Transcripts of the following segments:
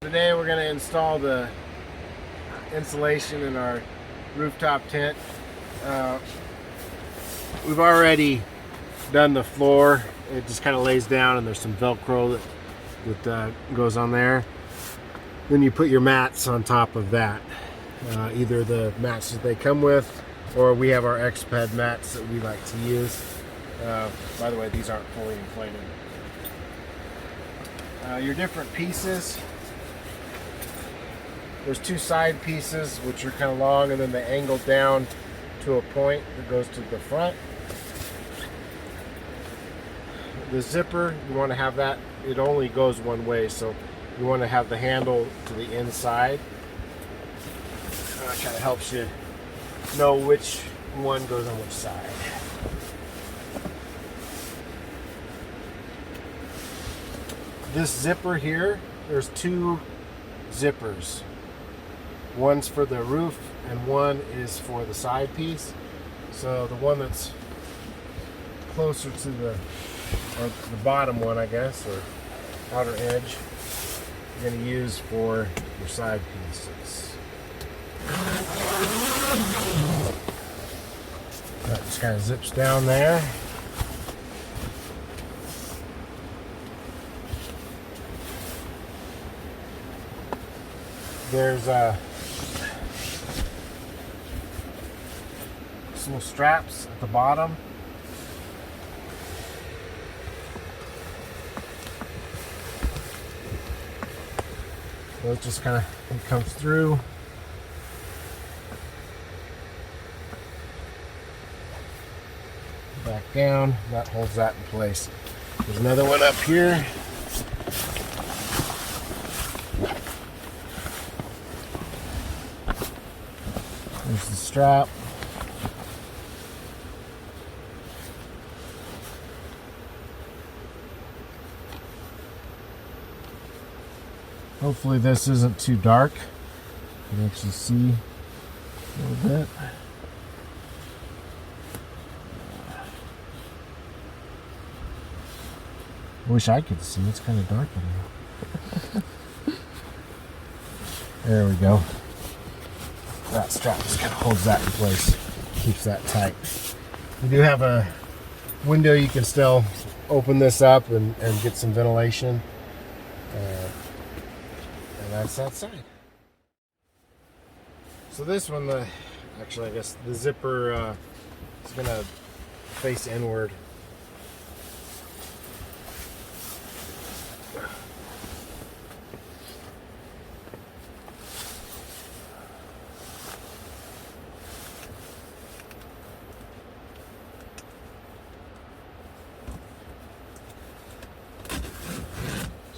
Today we're going to install the insulation in our rooftop tent. We've already done the floor. It just kind of lays down and there's some Velcro that goes on there. Then you put your mats on top of that. Either the mats that they come with, or we have our X-Ped mats that we like to use. By the way, these aren't fully inflated. Your different pieces. There's two side pieces which are kind of long, and then they angle down to a point that goes to the front. The zipper, you want to have that, it only goes one way, so you want to have the handle to the inside. Kind of helps you know which one goes on which side. This zipper here, there's two zippers. One's for the roof and one is for the side piece. So the one that's closer to the bottom one, I guess, or outer edge, you're going to use for your side pieces. That just kind of zips down there. There's some little straps at the bottom. So it just kind of comes through. Back down. That holds that in place. There's another one up here. There's the strap. Hopefully this isn't too dark. You can actually see a little bit. I wish I could see. It's kind of dark in here. There we go. That strap just kind of holds that in place, keeps that tight. We do have a window. You can still open this up and get some ventilation. And that's that side. So this one, actually I guess the zipper is going to face inward.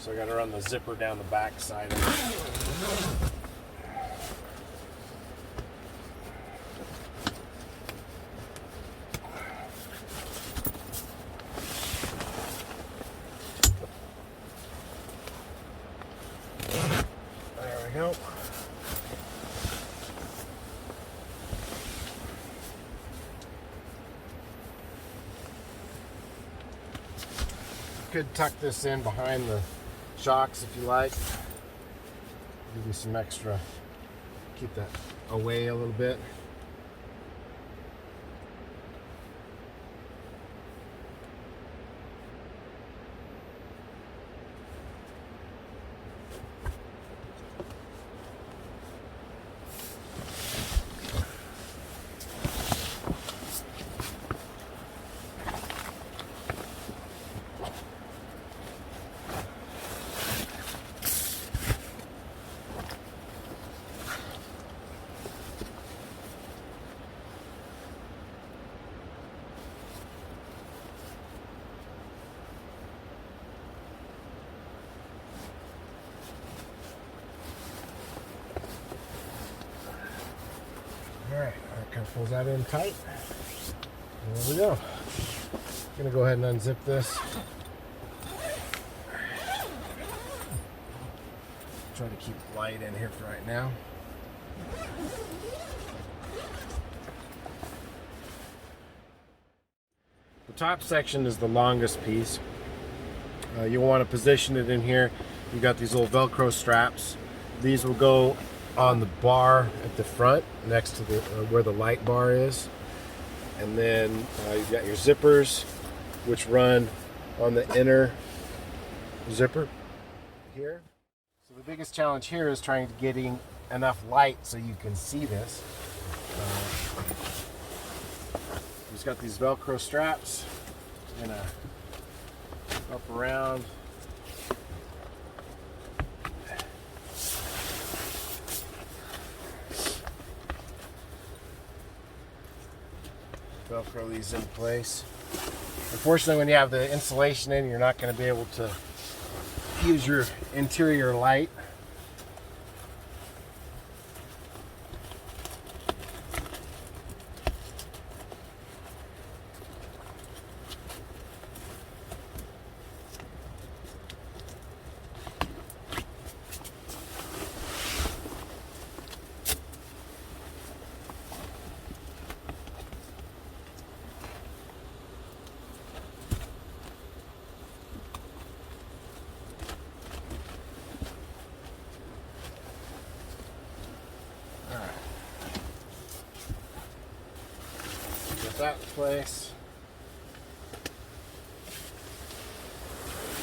So I got to run the zipper down the back side of it. There we go. Could tuck this in behind the shocks if you like. Give you some extra, keep that away a little bit. Alright, that kind of pulls that in tight. And there we go. I'm going to go ahead and unzip this. Try to keep light in here for right now. The top section is the longest piece. You'll want to position it in here. you got these little Velcro straps. These will go on the bar at the front next to the where the light bar is. And then you've got your zippers, which run on the inner zipper here. So the biggest challenge here is trying to getting enough light so you can see this. Just got these Velcro straps. I'm gonna up around. Velcro these in place. Unfortunately, when you have the insulation in, you're not going to be able to use your interior light. That in place.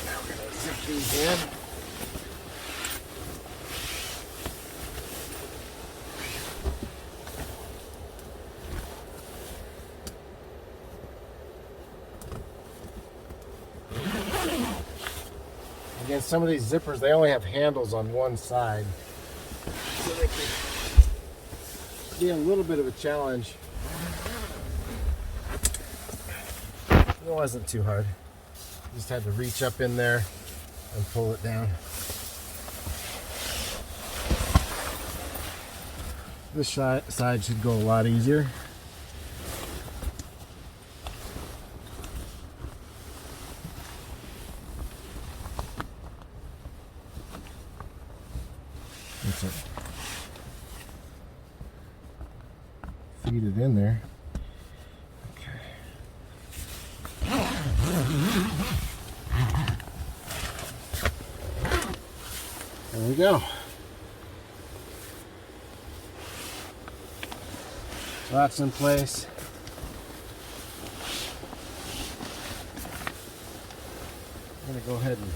Now we're going to zip these in. Again, some of these zippers, they only have handles on one side, so they can be a little bit of a challenge. It wasn't too hard. Just had to reach up in there and pull it down. This side should go a lot easier. That's it. Feed it in there. There we go. So that's in place. I'm going to go ahead and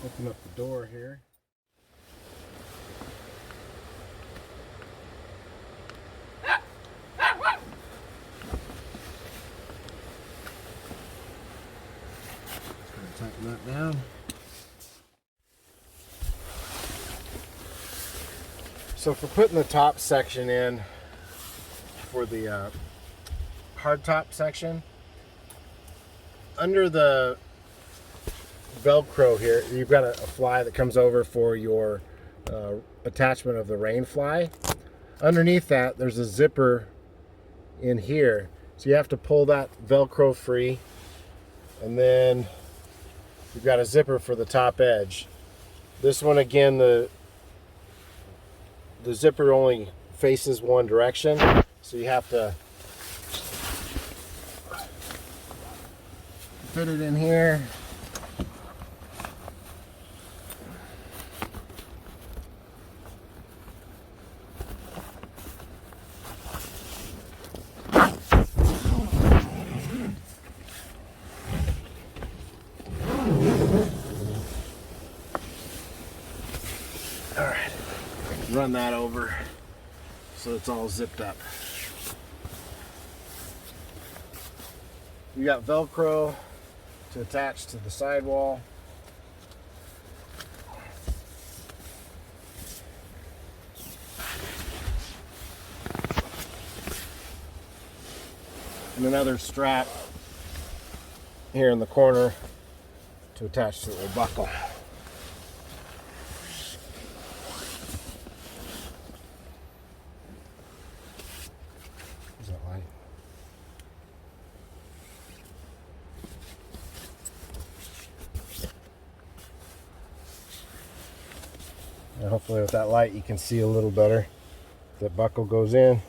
open up the door here. Tighten that down. So for putting the top section in for the hardtop section, under the Velcro here, you've got a fly that comes over for your attachment of the rain fly. Underneath that, there's a zipper in here. So you have to pull that Velcro free, and then you've got a zipper for the top edge. This one, again, the zipper only faces one direction, so you have to fit it in here. Run that over so it's all zipped up. You got Velcro to attach to the sidewall. And another strap here in the corner to attach to the buckle. And hopefully with that light you can see a little better. The buckle goes in.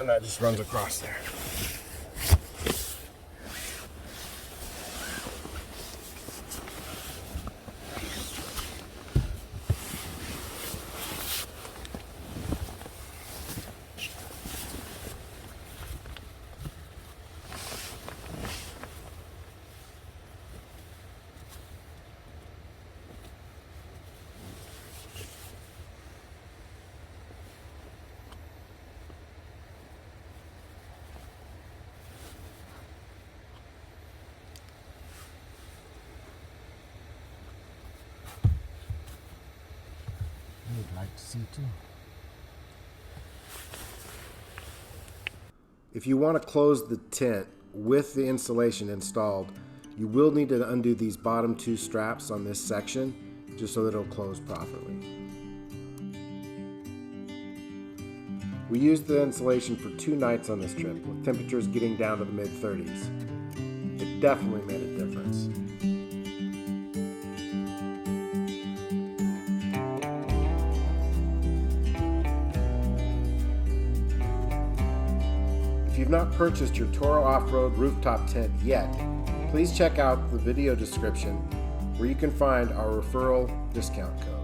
and that just runs across there. I'd like to see too. If you want to close the tent with the insulation installed, you will need to undo these bottom two straps on this section just so that it'll close properly. We used the insulation for 2 nights on this trip, with temperatures getting down to the mid-30s. It definitely made a difference. If you've not purchased your Torro Offroad rooftop tent yet, please check out the video description where you can find our referral discount code.